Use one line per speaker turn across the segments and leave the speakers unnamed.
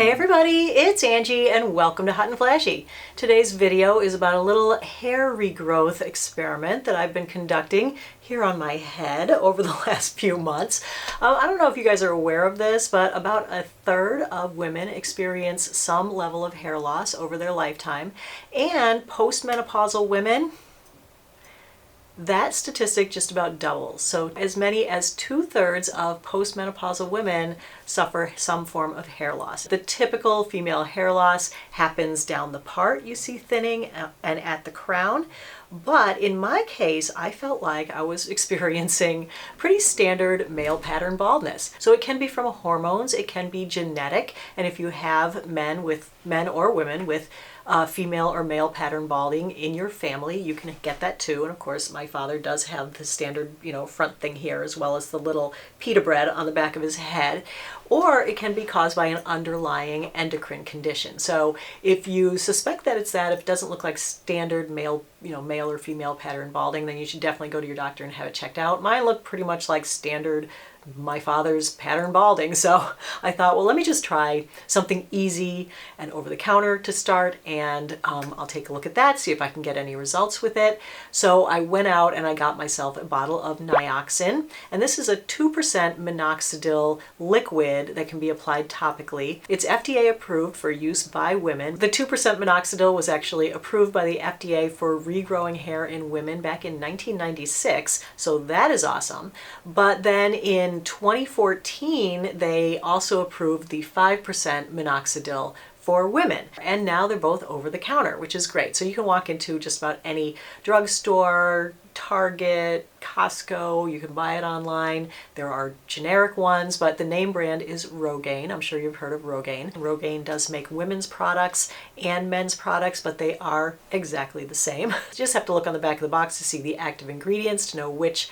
Hey everybody, it's Angie and welcome to Hot and Flashy. Today's video is about a little hair regrowth experiment that I've been conducting here on my head over the last few months. I don't know if you guys are aware of this, but about a third of women experience some level of hair loss over their lifetime, and postmenopausal women, that statistic just about doubles. So as many as 2/3 of postmenopausal women suffer some form of hair loss. The typical female hair loss happens down the part, you see thinning, and at the crown. But in my case, I felt like I was experiencing pretty standard male pattern baldness. So it can be from hormones, it can be genetic, and if you have men or women with female or male pattern balding in your family, you can get that too. And of course, my father does have the standard, front thing here, as well as the little pita bread on the back of his head. Or it can be caused by an underlying endocrine condition. So if you suspect that it's that, if it doesn't look like standard male or female pattern balding, then you should definitely go to your doctor and have it checked out. Mine looked pretty much like standard my father's pattern balding. So I thought, well, let me just try something easy and over the counter to start, and I'll take a look at that, see if I can get any results with it. So I went out and I got myself a bottle of Nioxin, and this is a 2% Minoxidil liquid that can be applied topically. It's FDA approved for use by women. The 2% Minoxidil was actually approved by the FDA for regrowing hair in women back in 1996, so that is awesome. But then in 2014, they also approved the 5% Minoxidil for women. And now they're both over the counter, which is great. So you can walk into just about any drugstore, Target, Costco, you can buy it online. There are generic ones, but the name brand is Rogaine. I'm sure you've heard of Rogaine. Rogaine does make women's products and men's products, but they are exactly the same. You just have to look on the back of the box to see the active ingredients to know which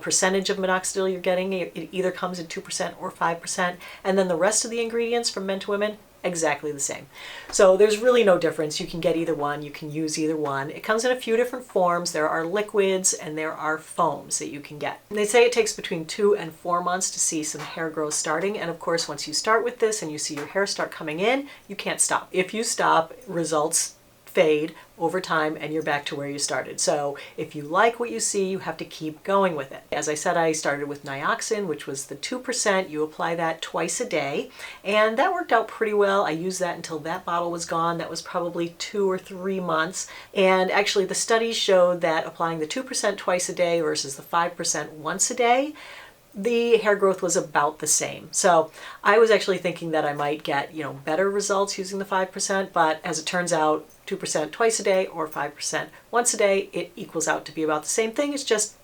percentage of minoxidil you're getting. It either comes in 2% or 5%, and then the rest of the ingredients from men to women, exactly the same. So there's really no difference. You can get either one, you can use either one. It comes in a few different forms. There are liquids and there are foams that you can get. And they say it takes between 2 and 4 months to see some hair growth starting. And of course, once you start with this and you see your hair start coming in, you can't stop. If you stop, results fade over time and you're back to where you started. So if you like what you see, you have to keep going with it. As I said, I started with Nioxin, which was the 2%. You apply that twice a day, and that worked out pretty well. I used that until that bottle was gone. That was probably 2 or 3 months. And actually the studies showed that applying the 2% twice a day versus the 5% once a day, the hair growth was about the same. So I was actually thinking that I might get, better results using the 5%, but as it turns out, 2% twice a day or 5% once a day, it equals out to be about the same thing. It's just,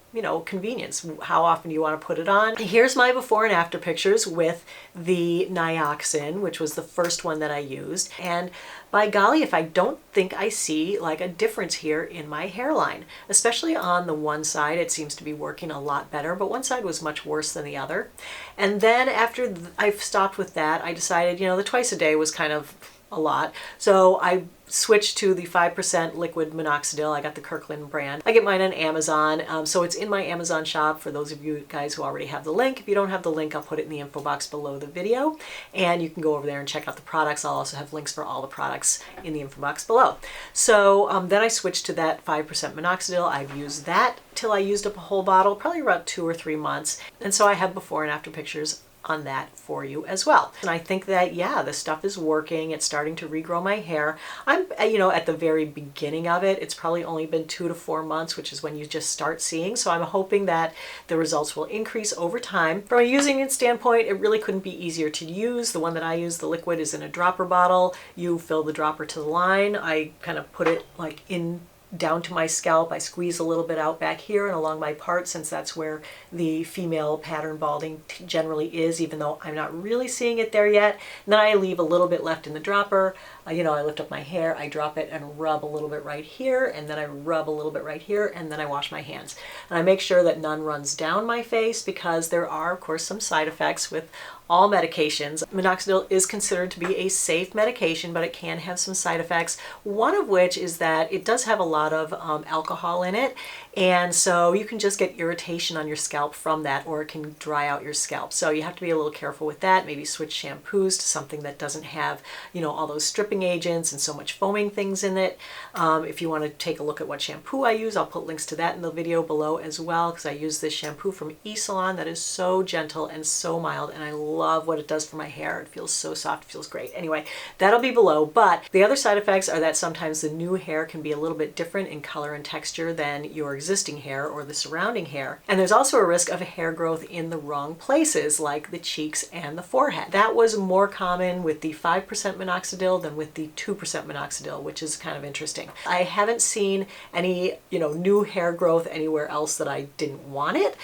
convenience. How often you want to put it on. Here's my before and after pictures with the Nioxin, which was the first one that I used. And by golly, if I don't think I see like a difference here in my hairline, especially on the one side, it seems to be working a lot better, but one side was much worse than the other. And then after I've stopped with that, I decided, the twice a day was kind of a lot. So I switched to the 5% liquid minoxidil. I got the Kirkland brand. I get mine on Amazon. So it's in my Amazon shop for those of you guys who already have the link. If you don't have the link, I'll put it in the info box below the video, and you can go over there and check out the products. I'll also have links for all the products in the info box below. So then I switched to that 5% minoxidil. I've used that till I used up a whole bottle, probably about 2 or 3 months. And so I have before and after pictures on that for you as well. And I think that, yeah, the stuff is working. It's starting to regrow my hair. I'm, at the very beginning of it. It's probably only been 2 to 4 months, which is when you just start seeing. So I'm hoping that the results will increase over time. From a using it standpoint, it really couldn't be easier to use. The one that I use, the liquid, is in a dropper bottle. You fill the dropper to the line. I kind of put it like in down to my scalp. I squeeze a little bit out back here and along my part, since that's where the female pattern balding generally is, even though I'm not really seeing it there yet. And then I leave a little bit left in the dropper. I lift up my hair, I drop it and rub a little bit right here, and then I rub a little bit right here, and then I wash my hands. And I make sure that none runs down my face, because there are, of course, some side effects with all medications. Minoxidil is considered to be a safe medication, but it can have some side effects. One of which is that it does have a lot of alcohol in it, and so you can just get irritation on your scalp from that, or it can dry out your scalp. So you have to be a little careful with that. Maybe switch shampoos to something that doesn't have, you know, all those stripping agents and so much foaming things in it. If you want to take a look at what shampoo I use, I'll put links to that in the video below as well, because I use this shampoo from eSalon that is so gentle and so mild, and I love what it does for my hair. It feels so soft, it feels great. Anyway, that'll be below, but the other side effects are that sometimes the new hair can be a little bit different in color and texture than your existing hair or the surrounding hair. And there's also a risk of hair growth in the wrong places, like the cheeks and the forehead. That was more common with the 5% minoxidil than with the 2% minoxidil, which is kind of interesting. I haven't seen any, you know, new hair growth anywhere else that I didn't want it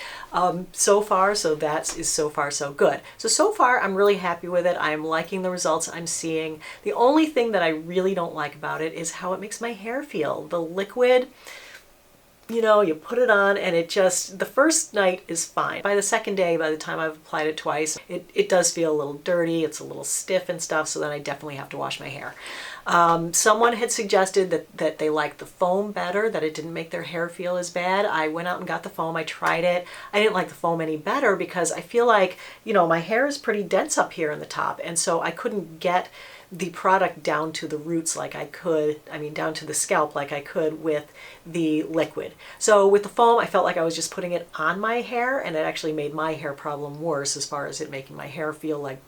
so far, so that is so far so good. So far I'm really happy with it. I'm liking the results I'm seeing. The only thing that I really don't like about it is how it makes my hair feel. The liquid, you know, you put it on and it just, the first night is fine. By the second day, by the time I've applied it twice, it does feel a little dirty, it's a little stiff and stuff, so then I definitely have to wash my hair. Someone had suggested that they liked the foam better, that it didn't make their hair feel as bad. I went out and got the foam, I tried it. I didn't like the foam any better because I feel like, you know, my hair is pretty dense up here in the top, and so I couldn't get the product down to the roots like I could, I mean down to the scalp like I could with the liquid. So with the foam, I felt like I was just putting it on my hair, and it actually made my hair problem worse as far as it making my hair feel like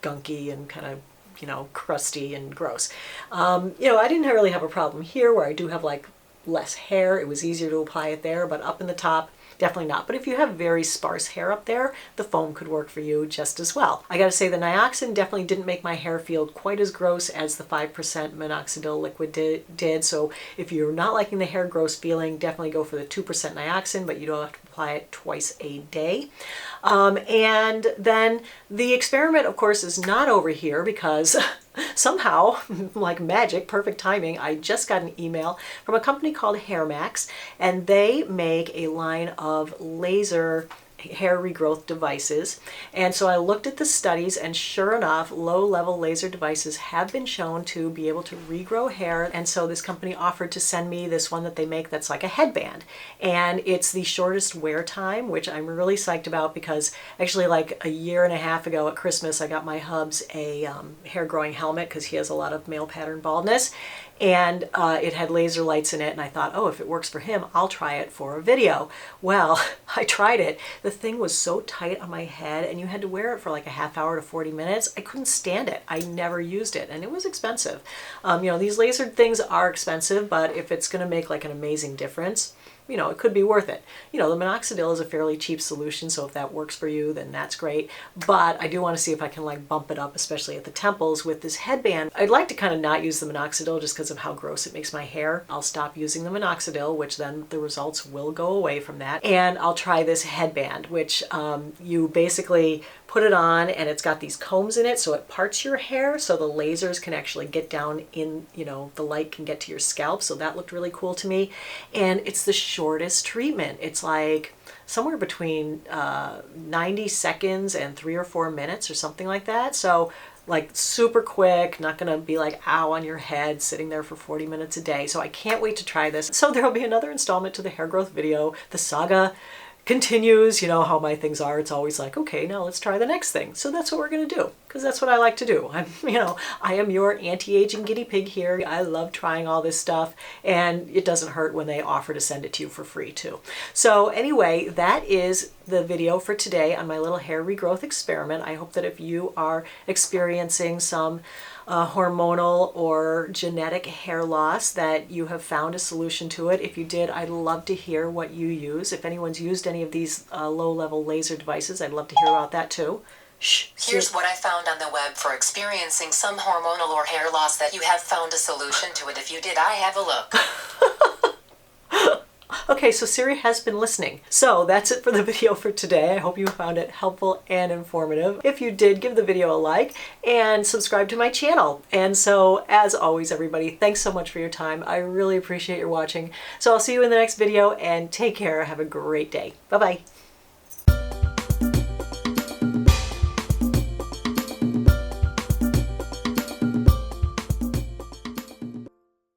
gunky and kind of, you know, crusty and gross. You know, I didn't really have a problem here where I do have like less hair. It was easier to apply it there, but up in the top, definitely not. But if you have very sparse hair up there, the foam could work for you just as well. I gotta say the Nioxin definitely didn't make my hair feel quite as gross as the 5% minoxidil liquid did. So if you're not liking the hair gross feeling, definitely go for the 2% Nioxin, but you don't have to apply it twice a day. And then the experiment, of course, is not over here because somehow, like magic, perfect timing, I just got an email from a company called HairMax, and they make a line of laser hair regrowth devices. And so I looked at the studies, and sure enough, low-level laser devices have been shown to be able to regrow hair. And so this company offered to send me this one that they make that's like a headband, and it's the shortest wear time, which I'm really psyched about, because actually like a year and a half ago at Christmas I got my hubs a hair growing helmet because he has a lot of male pattern baldness, and it had laser lights in it, and I thought, oh, if it works for him, I'll try it for a video. Well, I tried it. The thing was so tight on my head, and you had to wear it for like a half hour to 40 minutes. I couldn't stand it. I never used it, and it was expensive. You know, these laser things are expensive, but if it's gonna make like an amazing difference, you know, it could be worth it. You know, the minoxidil is a fairly cheap solution, so if that works for you, then that's great. But I do want to see if I can like bump it up, especially at the temples with this headband. I'd like to kind of not use the minoxidil just because of how gross it makes my hair. I'll stop using the minoxidil, which then the results will go away from that. And I'll try this headband, which you basically put it on, and it's got these combs in it, so it parts your hair so the lasers can actually get down in, you know, the light can get to your scalp. So that looked really cool to me. And it's the shortest treatment. It's like somewhere between 90 seconds and 3 or 4 minutes or something like that. So like super quick, not gonna be like ow on your head sitting there for 40 minutes a day. So I can't wait to try this. So there'll be another installment to the hair growth video. The saga continues. You know how my things are. It's always like, okay, now let's try the next thing. So that's what we're going to do, because that's what I like to do. I am your anti-aging guinea pig here. I love trying all this stuff, and it doesn't hurt when they offer to send it to you for free too. So anyway, that is the video for today on my little hair regrowth experiment. I hope that if you are experiencing some hormonal or genetic hair loss, that you have found a solution to it. If you did, I'd love to hear what you use. If anyone's used any of these low-level laser devices, I'd love to hear about that too. Shh.
Here's what I found on the web for experiencing some hormonal or hair loss that you have found a solution to it. If you did, I have a look.
Okay, so Siri has been listening. So that's it for the video for today. I hope you found it helpful and informative. If you did, give the video a like and subscribe to my channel. And so, as always, everybody, thanks so much for your time. I really appreciate your watching. So I'll see you in the next video, and take care. Have a great day. Bye-bye.